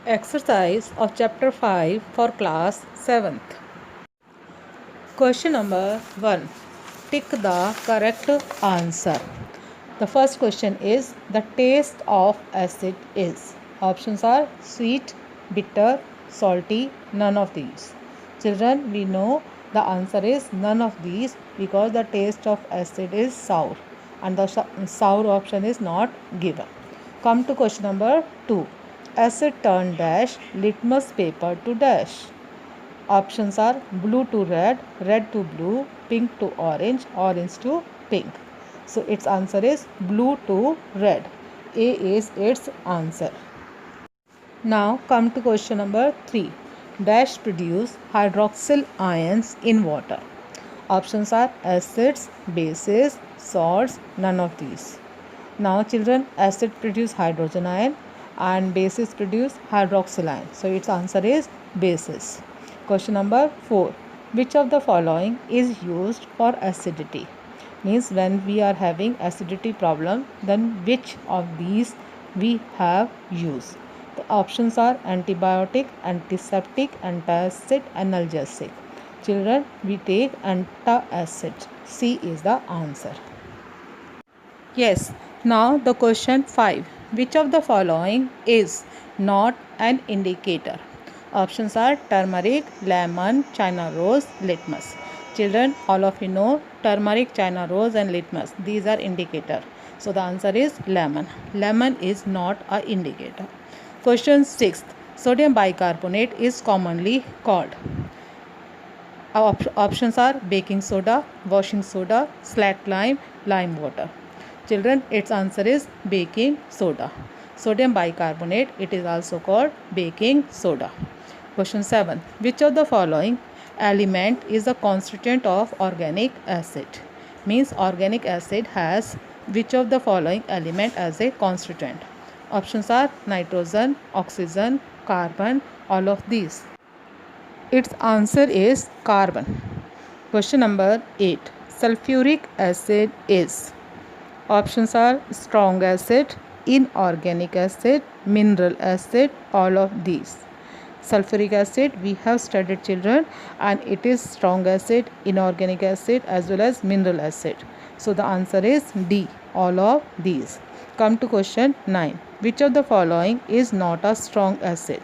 Exercise of chapter 5 for class 7th. Question number 1. Tick the correct answer. The first question is the taste of acid is. Options are sweet, bitter, salty, none of these. Children, we know the answer is none of these because the taste of acid is sour and the sour option is not given. Come to question number 2. Acid turn dash litmus paper to dash. Options are blue to red, red to blue, pink to orange, orange to pink. So its answer is blue to red. A is its answer. Now come to question number 3. Dash produce hydroxyl ions in water. Options are acids, bases, salts, none of these. Now children, acid produce hydrogen ion and bases produce hydroxyl ion. So its answer is bases. Question number 4. Which of the following is used for acidity? Means when we are having acidity problem, then which of these we have used? The options are antibiotic, antiseptic, antacid, analgesic. Children, we take antacid. C is the answer. Yes. Now the question 5. Which of the following is not an indicator? Options are turmeric, lemon, China rose, litmus. Children, all of you know turmeric, China rose and litmus. These are indicator. So the answer is lemon. Lemon is not an indicator. Question 6. Sodium bicarbonate is commonly called. Options are baking soda, washing soda, slack lime, lime water. Children, its answer is baking soda. Sodium bicarbonate, it is also called baking soda. Question 7. Which of the following element is a constituent of organic acid? Means organic acid has which of the following element as a constituent? Options are nitrogen, oxygen, carbon, all of these. Its answer is carbon. Question number 8. Sulfuric acid is. Options are strong acid, inorganic acid, mineral acid, all of these. Sulfuric acid we have studied children, and it is strong acid, inorganic acid as well as mineral acid. So the answer is D, all of these. Come to question 9. Which of the following is not a strong acid?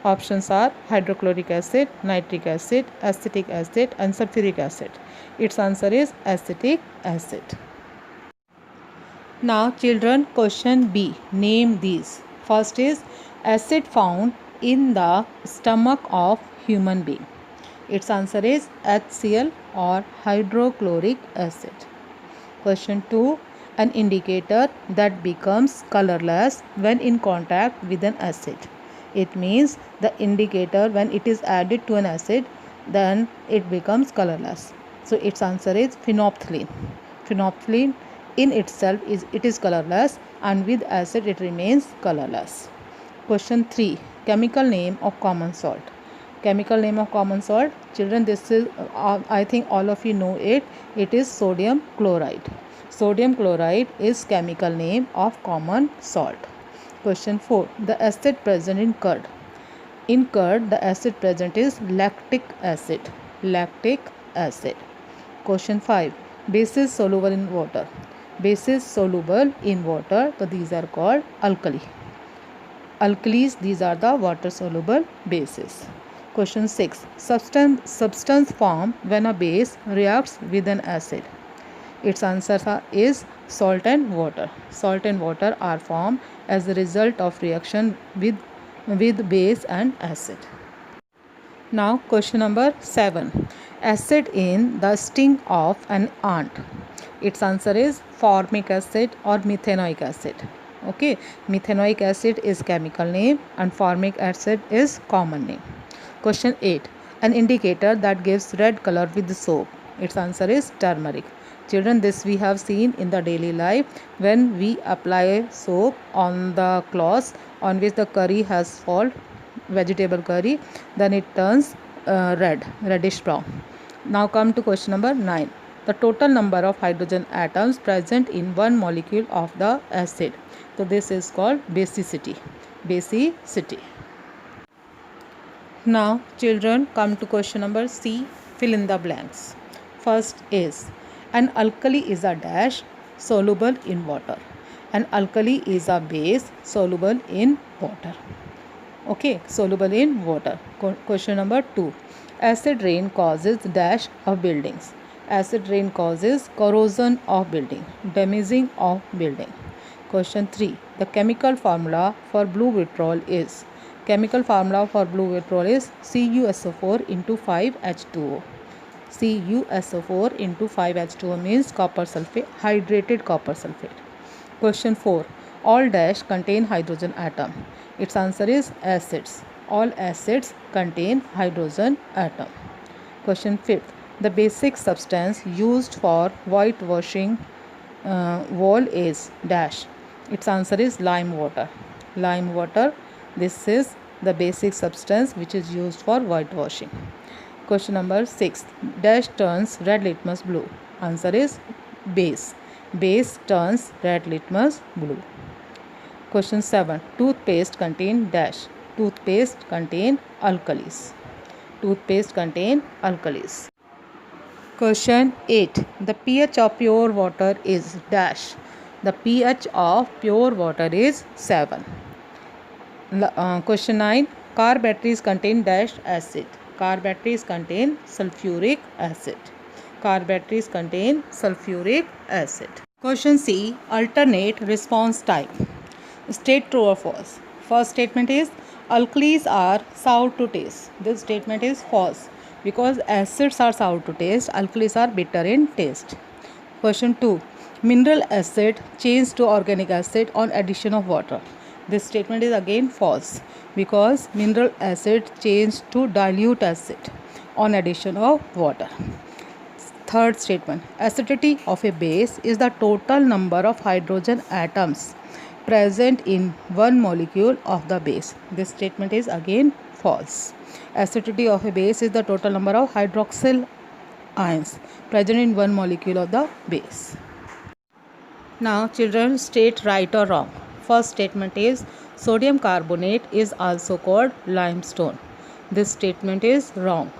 Options are hydrochloric acid, nitric acid, acetic acid and sulfuric acid. Its answer is acetic acid. Now children, question B. Name these. First is acid found in the stomach of human being. Its answer is HCl or hydrochloric acid. Question 2. An indicator that becomes colorless when in contact with an acid. It means the indicator when it is added to an acid, then it becomes colorless. So its answer is phenolphthalein. Phenolphthalein in itself is colorless, and with acid it remains colorless. Question 3. Chemical name of common salt. Chemical name of common salt, children, this is I think all of you know it. It is sodium chloride. Sodium chloride is chemical name of common salt. Question 4. The acid present in curd. In curd, the acid present is lactic acid. Lactic acid. Question 5. Bases soluble in water. Bases soluble in water, so these are called alkali. Alkalis, these are the water soluble bases. Question 6. Substance formed when a base reacts with an acid. Its answer is salt and water. Salt and water are formed as a result of reaction with base and acid. Now question number 7. Acid in the sting of an ant. Its answer is formic acid or methanoic acid. Okay, methanoic acid is chemical name and formic acid is common name. Question 8. An indicator that gives red color with soap. Its answer is turmeric. Children, this we have seen in the daily life. When we apply soap on the cloths on which the curry has fallen, vegetable curry, then it turns reddish brown. Now come to question number 9. The total number of hydrogen atoms present in one molecule of the acid. So this is called basicity. Basicity. Now, children, come to question number C. Fill in the blanks. First is an alkali is a dash soluble in water. An alkali is a base soluble in water. Okay, soluble in water. Question number 2. Acid rain causes dash of buildings. Acid rain causes corrosion of building, damaging of building. Question 3. The chemical formula for blue vitriol is. Chemical formula for blue vitriol is CuSO4 into 5H2O. CuSO4 into 5H2O means copper sulfate, hydrated copper sulfate. Question 4. All dash contain hydrogen atom. Its answer is acids. All acids contain hydrogen atom. Question 5. The basic substance used for whitewashing wall is dash. Its answer is lime water. Lime water. This is the basic substance which is used for whitewashing. Question number 6. Dash turns red litmus blue. Answer is base. Base turns red litmus blue. Question 7. Toothpaste contain dash. Toothpaste contain alkalis. Toothpaste contain alkalis. Question 8. The pH of pure water is dash. The pH of pure water is 7. Question 9. Car batteries contain dash acid. Car batteries contain sulfuric acid. Car batteries contain sulfuric acid. Question C. Alternate response type. State true or false. First statement is alkalis are sour to taste. This statement is false because acids are sour to taste, alkalis are bitter in taste. Question 2. Mineral acid change to organic acid on addition of water. This statement is again false because mineral acid change to dilute acid on addition of water. Third statement. Acidity of a base is the total number of hydrogen atoms present in one molecule of the base. This statement is again false. Acidity of a base is the total number of hydroxyl ions present in one molecule of the base. Now, children, state right or wrong. First statement is sodium carbonate is also called limestone. This statement is wrong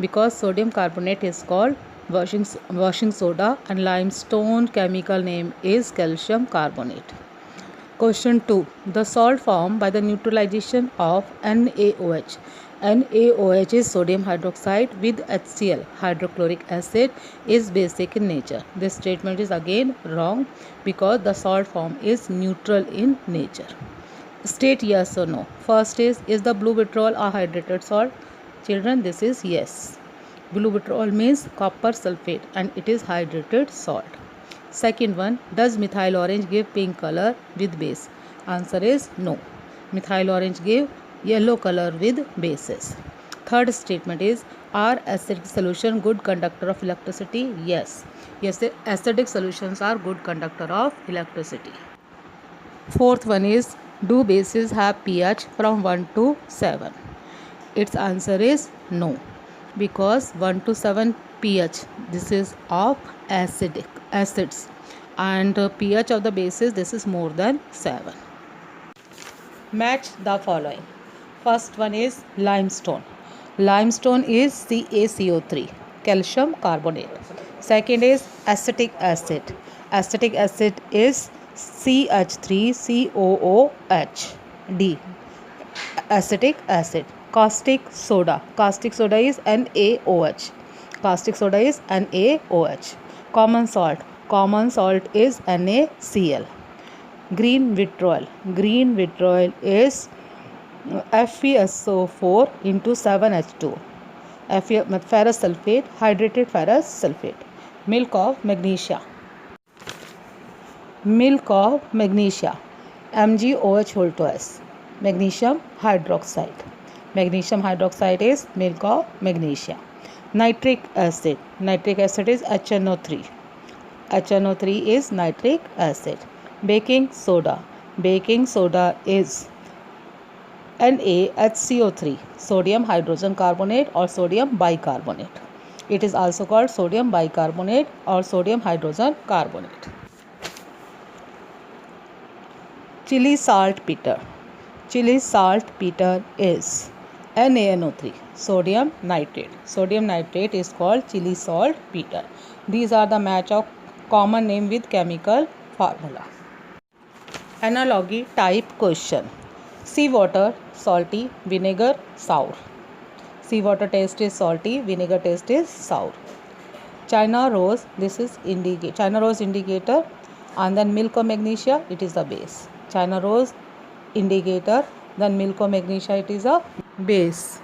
because sodium carbonate is called washing soda and limestone chemical name is calcium carbonate. Question 2. The salt formed by the neutralization of NaOH. NaOH is sodium hydroxide with HCl, hydrochloric acid, is basic in nature. This statement is again wrong because the salt form is neutral in nature. State yes or no. First is the blue vitriol a hydrated salt? Children, this is yes. Blue vitriol means copper sulfate and it is hydrated salt. Second one, does methyl orange give pink color with base? Answer is no. Methyl orange give yellow color with bases. Third statement is, are acidic solution good conductor of electricity? Yes. Yes, acidic solutions are good conductor of electricity. Fourth one is, do bases have pH from 1 to 7? Its answer is no, because 1 to 7 pH, this is of acids, and pH of the bases, this is more than 7. Match the following. First one is limestone. Limestone is CaCO3, calcium carbonate. Second is acetic acid. Acetic acid is CH3COOH, D, acetic acid. Caustic soda. Caustic soda is NaOH. Caustic soda is NaOH. Common salt. Common salt is NaCl. Green vitriol. Green vitriol is FeSO4 into 7H2. Ferrous sulfate, hydrated ferrous sulfate. Milk of magnesia. Milk of magnesia, MgOH whole twice. Magnesium hydroxide. Magnesium hydroxide is milk of magnesia. Nitric acid. Nitric acid is HNO3. HNO3 is nitric acid. Baking soda. Baking soda is NaHCO3, sodium hydrogen carbonate or sodium bicarbonate. It is also called sodium bicarbonate or sodium hydrogen carbonate. Chili saltpeter. Chili saltpeter is NaNO3, sodium nitrate. Sodium nitrate is called chili saltpeter. These are the match of common name with chemical formula. Analogy type question. Seawater salty, vinegar sour. Seawater taste is salty, vinegar taste is sour. China rose, this is China rose indicator, and then milk or magnesia, it is the base. China rose indicator, then milk or magnesia, it is a base.